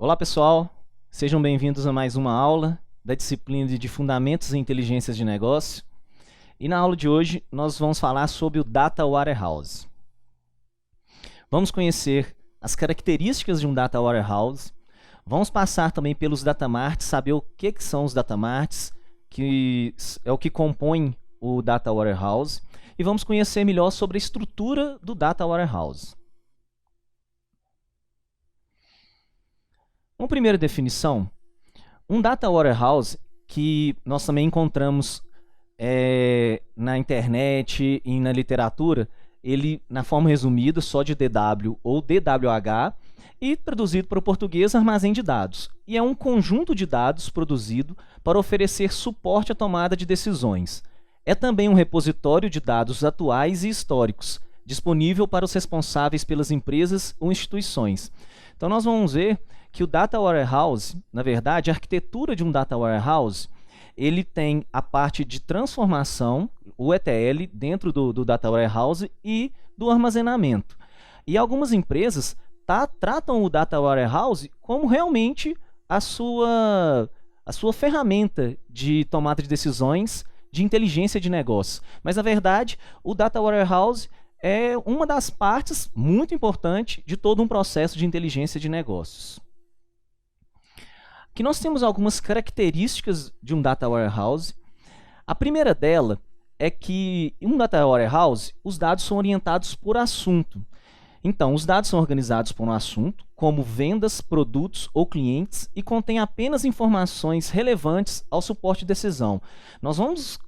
Olá pessoal, sejam bem-vindos a mais uma aula da disciplina de Fundamentos em Inteligências de Negócio. E na aula de hoje nós vamos falar sobre o Data Warehouse. Vamos conhecer as características de um Data Warehouse, vamos passar também pelos datamarts, saber o que são os datamarts, que é o que compõe o Data Warehouse, e vamos conhecer melhor sobre a estrutura do Data Warehouse. Uma primeira definição, um Data Warehouse que nós também encontramos na internet e na literatura, ele na forma resumida só de DW ou DWH e traduzido para o português armazém de dados. E é um conjunto de dados produzido para oferecer suporte à tomada de decisões. É também um repositório de dados atuais e históricos, disponível para os responsáveis pelas empresas ou instituições. Então nós vamos ver que o Data Warehouse, na verdade, a arquitetura de um Data Warehouse, ele tem a parte de transformação, o ETL, dentro do Data Warehouse e do armazenamento. E algumas empresas tratam o Data Warehouse como realmente a sua ferramenta de tomada de decisões de inteligência de negócio. Mas, na verdade, o Data Warehouse é uma das partes muito importante de todo um processo de inteligência de negócios. Aqui nós temos algumas características de um Data Warehouse. A primeira dela é que em um Data Warehouse, os dados são orientados por assunto. Então, os dados são organizados por um assunto, como vendas, produtos ou clientes, e contém apenas informações relevantes ao suporte de decisão. Nós vamos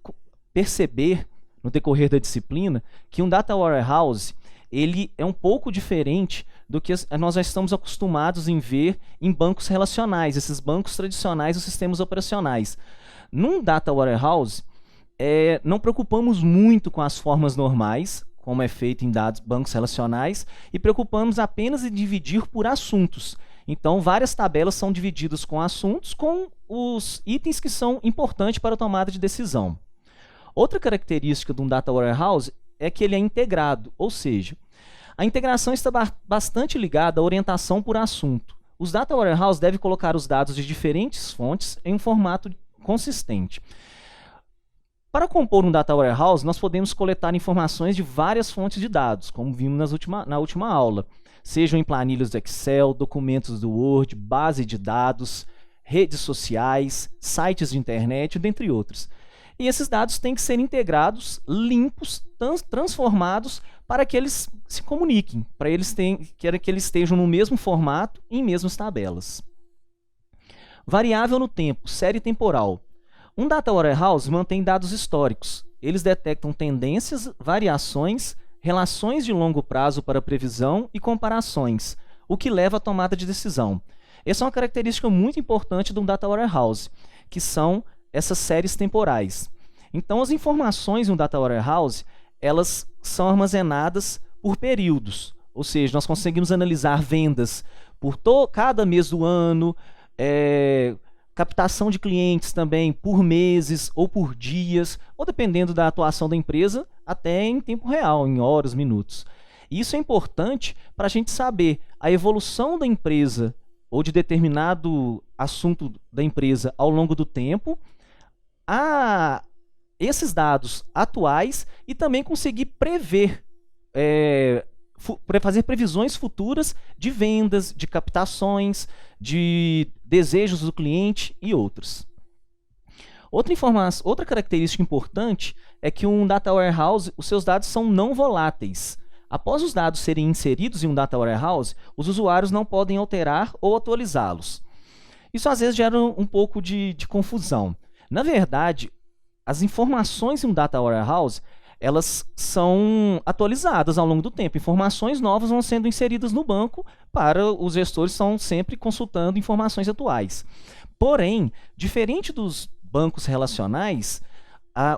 perceber, no decorrer da disciplina, que um Data Warehouse ele é um pouco diferente do que nós já estamos acostumados em ver em bancos relacionais, esses bancos tradicionais dos sistemas operacionais. Num Data Warehouse, não preocupamos muito com as formas normais, como é feito em bancos relacionais, e preocupamos apenas em dividir por assuntos. Então, várias tabelas são divididas com assuntos, com os itens que são importantes para a tomada de decisão. Outra característica de um Data Warehouse é que ele é integrado, ou seja, a integração está bastante ligada à orientação por assunto. Os Data Warehouse devem colocar os dados de diferentes fontes em um formato consistente. Para compor um Data Warehouse, nós podemos coletar informações de várias fontes de dados, como vimos na última aula, sejam em planilhas do Excel, documentos do Word, base de dados, redes sociais, sites de internet, dentre outros. E esses dados têm que ser integrados, limpos, transformados para que eles se comuniquem, para que eles estejam no mesmo formato e em mesmas tabelas. Variável no tempo, série temporal. Um Data Warehouse mantém dados históricos. Eles detectam tendências, variações, relações de longo prazo para previsão e comparações, o que leva à tomada de decisão. Essa é uma característica muito importante de um Data Warehouse, que são essas séries temporais. Então, as informações em um Data Warehouse, elas são armazenadas por períodos, ou seja, nós conseguimos analisar vendas por cada mês do ano, captação de clientes também por meses ou por dias, ou dependendo da atuação da empresa, até em tempo real, em horas, minutos. Isso é importante para a gente saber a evolução da empresa ou de determinado assunto da empresa ao longo do tempo, esses dados atuais e também conseguir prever, fazer previsões futuras de vendas, de captações, de desejos do cliente e outros. Outra característica importante é que um Data Warehouse, os seus dados são não voláteis. Após os dados serem inseridos em um Data Warehouse, os usuários não podem alterar ou atualizá-los. Isso às vezes gera um pouco de confusão. Na verdade, as informações em um Data Warehouse, elas são atualizadas ao longo do tempo. Informações novas vão sendo inseridas no banco para os gestores estão sempre consultando informações atuais. Porém, diferente dos bancos relacionais,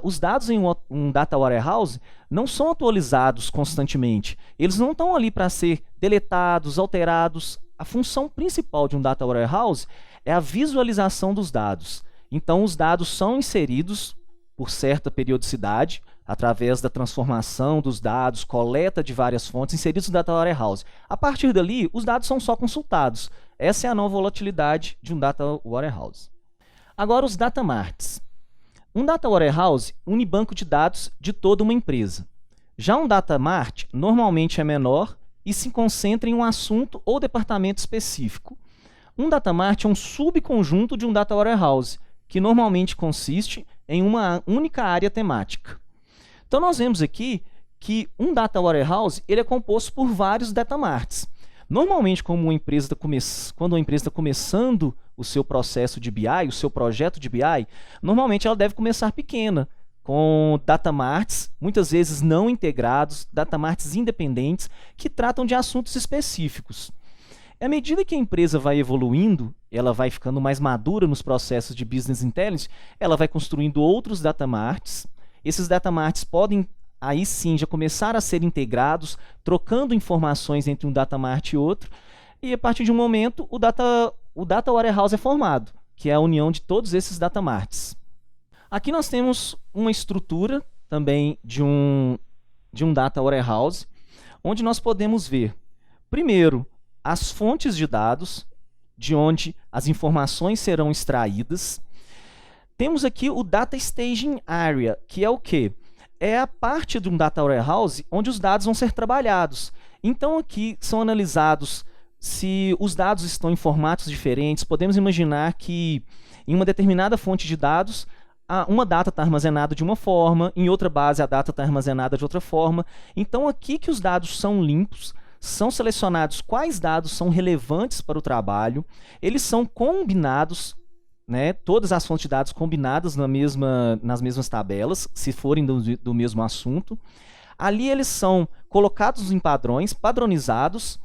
os dados em um Data Warehouse não são atualizados constantemente. Eles não estão ali para ser deletados, alterados. A função principal de um Data Warehouse é a visualização dos dados. Então, os dados são inseridos por certa periodicidade, através da transformação dos dados, coleta de várias fontes inseridos no Data Warehouse. A partir dali, os dados são só consultados. Essa é a nova volatilidade de um Data Warehouse. Agora, os Data Marts. Um Data Warehouse une banco de dados de toda uma empresa. Já um Data Mart normalmente é menor e se concentra em um assunto ou departamento específico. Um Data Mart é um subconjunto de um Data Warehouse, que normalmente consiste em uma única área temática. Então, nós vemos aqui que um Data Warehouse ele é composto por vários Data Marts. Normalmente, quando uma empresa está começando o seu processo de BI, o seu projeto de BI, normalmente ela deve começar pequena, com Data Marts, muitas vezes não integrados, Data Marts independentes, que tratam de assuntos específicos. À medida que a empresa vai evoluindo, ela vai ficando mais madura nos processos de Business Intelligence, ela vai construindo outros Data Marts. Esses Data Marts podem aí sim já começar a ser integrados, trocando informações entre um Data Mart e outro, e a partir de um momento o Data Warehouse é formado, que é a união de todos esses Data Marts. Aqui nós temos uma estrutura também de um Data Warehouse, onde nós podemos ver, primeiro, as fontes de dados, de onde as informações serão extraídas. Temos aqui o Data Staging Area, que é o quê? É a parte de um Data Warehouse onde os dados vão ser trabalhados. Então, aqui são analisados se os dados estão em formatos diferentes. Podemos imaginar que em uma determinada fonte de dados, uma data está armazenada de uma forma, em outra base a data está armazenada de outra forma. Então, aqui que os dados são limpos, são selecionados quais dados são relevantes para o trabalho, eles são combinados, né, todas as fontes de dados combinadas nas mesmas tabelas, se forem do mesmo assunto. Ali eles são colocados em padrões, padronizados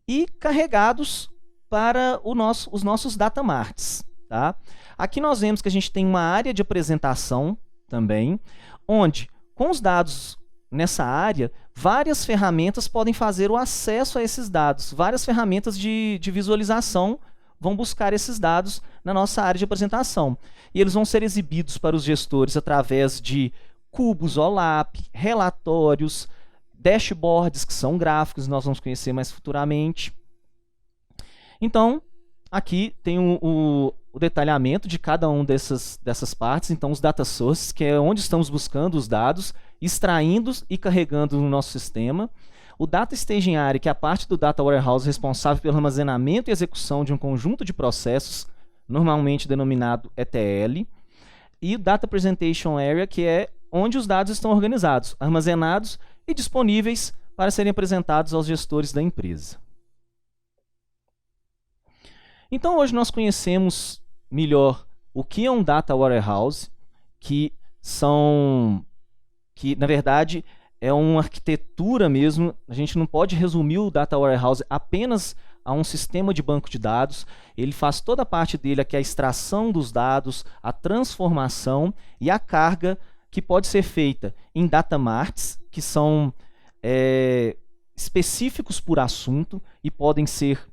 e carregados para os nossos Data Marts. Tá? Aqui nós vemos que a gente tem uma área de apresentação também, onde com os dados nessa área, várias ferramentas podem fazer o acesso a esses dados, várias ferramentas de visualização vão buscar esses dados na nossa área de apresentação. E eles vão ser exibidos para os gestores através de cubos OLAP, relatórios, dashboards, que são gráficos, nós vamos conhecer mais futuramente. Então, aqui tem o detalhamento de cada uma dessas partes. Então, os data sources, que é onde estamos buscando os dados, extraindo e carregando no nosso sistema. O Data Staging Area, que é a parte do Data Warehouse responsável pelo armazenamento e execução de um conjunto de processos, normalmente denominado ETL. E o Data Presentation Area, que é onde os dados estão organizados, armazenados e disponíveis para serem apresentados aos gestores da empresa. Então, hoje nós conhecemos melhor o que é um Data Warehouse, que na verdade, é uma arquitetura mesmo. A gente não pode resumir o Data Warehouse apenas a um sistema de banco de dados. Ele faz toda a parte dele, que é a extração dos dados, a transformação e a carga, que pode ser feita em Data Marts, que são específicos por assunto e podem ser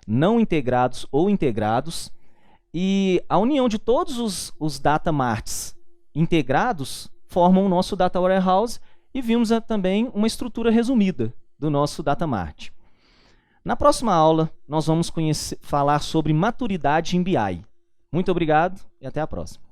não integrados ou integrados. E a união de todos os Data Marts integrados formam o nosso Data Warehouse, e vimos também uma estrutura resumida do nosso Data Mart. Na próxima aula, nós vamos falar sobre maturidade em BI. Muito obrigado e até a próxima.